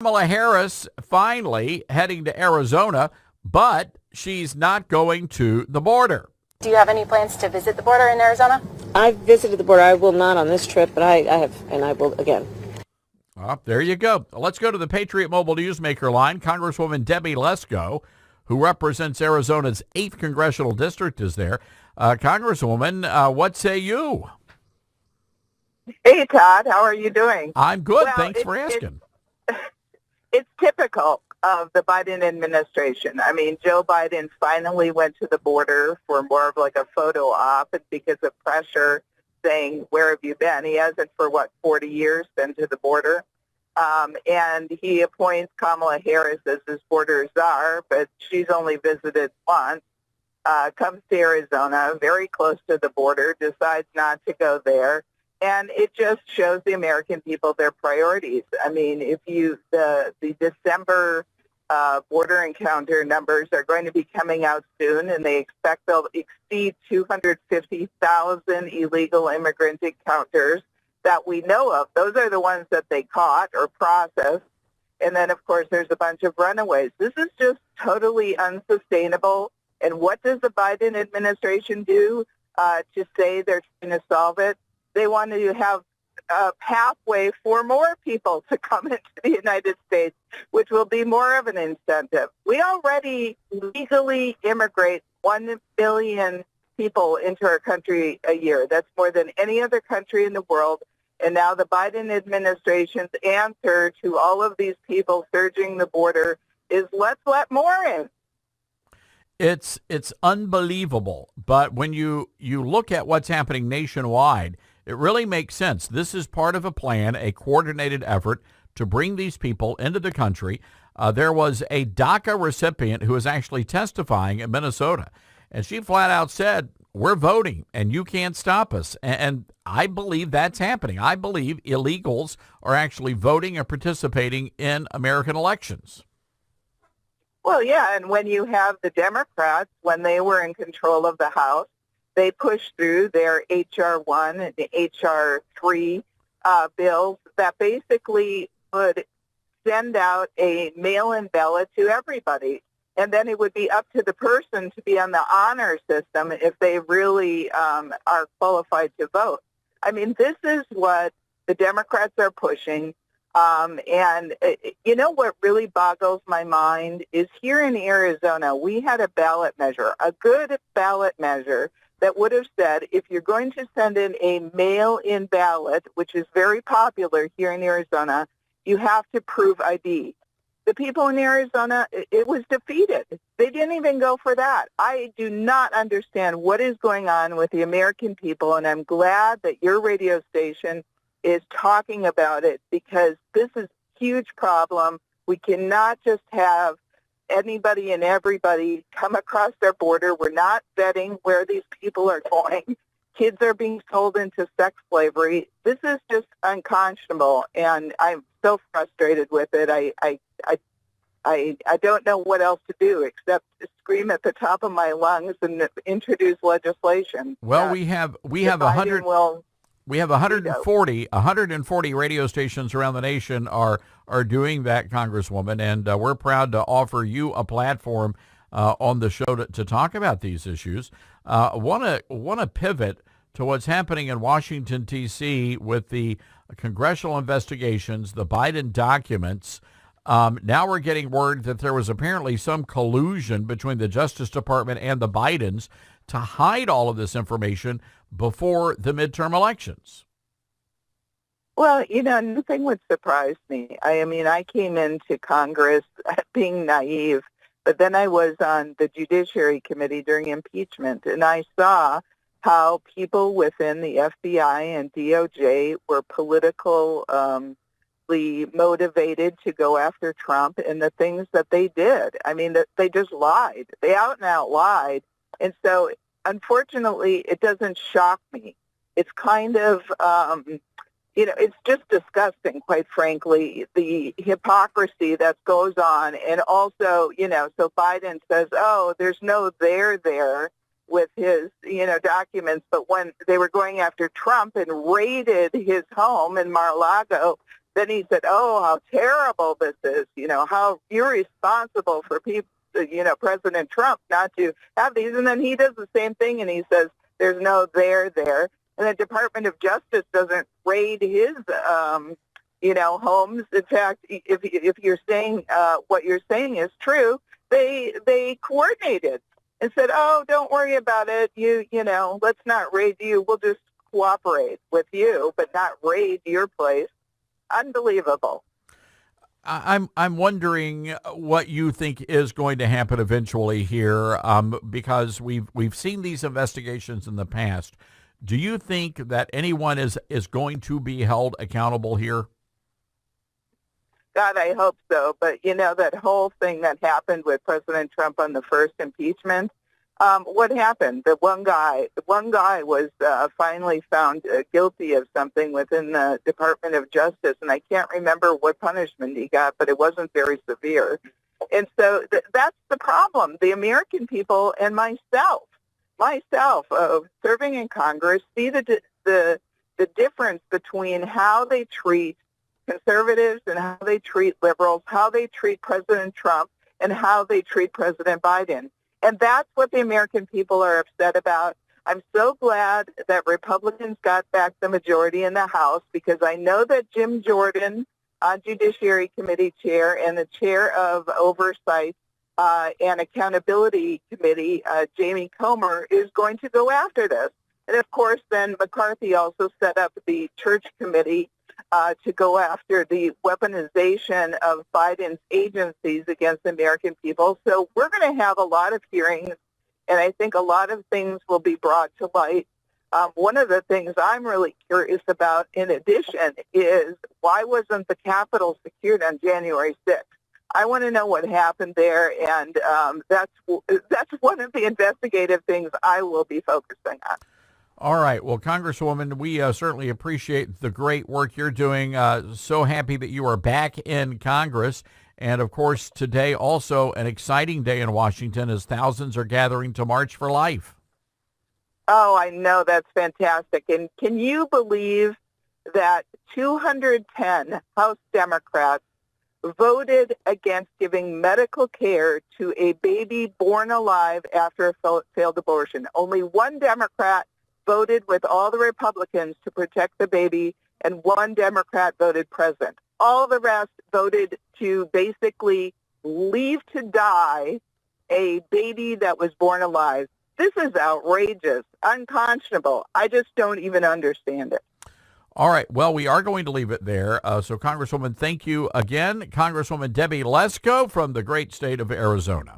Kamala Harris finally heading to Arizona, but she's not going to the border. Do you have any plans to visit the border in Arizona? I've visited the border. I will not on this trip, but I have, and I will again. Well, there you go. Let's go to the Patriot Mobile Newsmaker line. Congresswoman Debbie Lesko, who represents Arizona's 8th Congressional District, is there. Congresswoman, what say you? Hey, Todd, how are you doing? I'm good. Thanks for asking. It's typical of the Biden administration. I mean, Joe Biden finally went to the border for more of like a photo op because of pressure saying, where have you been? He hasn't for, 40 years been to the border. And he appoints Kamala Harris as his border czar, but she's only visited once. Comes to Arizona, very close to the border, decides not to go there. And it just shows the American people their priorities. I mean, the December border encounter numbers are going to be coming out soon, and they expect they'll exceed 250,000 illegal immigrant encounters that we know of. Those are the ones that they caught or processed. And then, of course, there's a bunch of runaways. This is just totally unsustainable. And what does the Biden administration do to say they're trying to solve it? They want to have a pathway for more people to come into the United States, which will be more of an incentive. We already legally immigrate 1 billion people into our country a year. That's more than any other country in the world. And now the Biden administration's answer to all of these people surging the border is let's let more in. It's unbelievable. But when you look at what's happening nationwide, it really makes sense. This is part of a plan, a coordinated effort to bring these people into the country. There was a DACA recipient who was actually testifying in Minnesota, and she flat out said, we're voting, and you can't stop us. And I believe that's happening. I believe illegals are actually voting and participating in American elections. Well, yeah, and when you have the Democrats, when they were in control of the House, they pushed through their H.R. 1 and the H.R. 3 bills that basically would send out a mail-in ballot to everybody. And then it would be up to the person to be on the honor system if they really are qualified to vote. I mean, this is what the Democrats are pushing. And you know what really boggles my mind is here in Arizona, we had a ballot measure, a good ballot measure that would have said if you're going to send in a mail-in ballot, which is very popular here in Arizona, you have to prove ID. The people in Arizona, it was defeated. They didn't even go for that. I do not understand what is going on with the American people, and I'm glad that your radio station is talking about it because this is a huge problem. We cannot just have anybody and everybody come across their border. We're not vetting where these people are going. Kids are being sold into sex slavery. This is just unconscionable, and I'm so frustrated with it. I don't know what else to do except to scream at the top of my lungs and introduce legislation. Well, we have 100. We have 140 radio stations around the nation are doing that, Congresswoman, and we're proud to offer you a platform on the show to talk about these issues. Want to pivot to what's happening in Washington, D.C. with the congressional investigations, the Biden documents. Now we're getting word that there was apparently some collusion between the Justice Department and the Bidens to hide all of this information before the midterm elections. Well, you know, nothing would surprise me. I mean, I came into Congress being naive, but then I was on the Judiciary Committee during impeachment, and I saw how people within the FBI and DOJ were politically motivated to go after Trump and the things that they did. I mean, they just lied. They out and out lied. And so, unfortunately, it doesn't shock me. It's kind of, it's just disgusting, quite frankly, the hypocrisy that goes on. And also, so Biden says, oh, there's no there with his, documents. But when they were going after Trump and raided his home in Mar-a-Lago, then he said, oh, how terrible this is, how irresponsible for people, President Trump not to have these. And then he does the same thing, and he says there's no there there. And the Department of Justice doesn't raid his, homes. In fact, if you're saying what you're saying is true, they coordinated and said, oh, don't worry about it. Let's not raid you. We'll just cooperate with you, but not raid your place. Unbelievable. I'm wondering what you think is going to happen eventually here, because we've seen these investigations in the past. Do you think that anyone is going to be held accountable here? God, I hope so. But, that whole thing that happened with President Trump on the first impeachment, what happened? The one guy was finally found guilty of something within the Department of Justice, and I can't remember what punishment he got, but it wasn't very severe. And so that's the problem. The American people and myself, serving in Congress, see the difference between how they treat conservatives and how they treat liberals, how they treat President Trump, and how they treat President Biden. And that's what the American people are upset about. I'm so glad that Republicans got back the majority in the House, because I know that Jim Jordan, Judiciary Committee Chair, and the Chair of Oversight and Accountability Committee, Jamie Comer, is going to go after this. And of course, then McCarthy also set up the Church Committee to go after the weaponization of Biden's agencies against the American people. So we're going to have a lot of hearings, and I think a lot of things will be brought to light. One of the things I'm really curious about, in addition, is why wasn't the Capitol secured on January 6th? I want to know what happened there, and that's one of the investigative things I will be focusing on. All right. Well, Congresswoman, we certainly appreciate the great work you're doing. So happy that you are back in Congress. And, of course, today also an exciting day in Washington as thousands are gathering to March for Life. Oh, I know. That's fantastic. And can you believe that 210 House Democrats voted against giving medical care to a baby born alive after a failed abortion? Only one Democrat voted with all the Republicans to protect the baby, and one Democrat voted present. All the rest voted to basically leave to die a baby that was born alive. This is outrageous, unconscionable. I just don't even understand it. All right. Well, we are going to leave it there. So, Congresswoman, thank you again. Congresswoman Debbie Lesko from the great state of Arizona.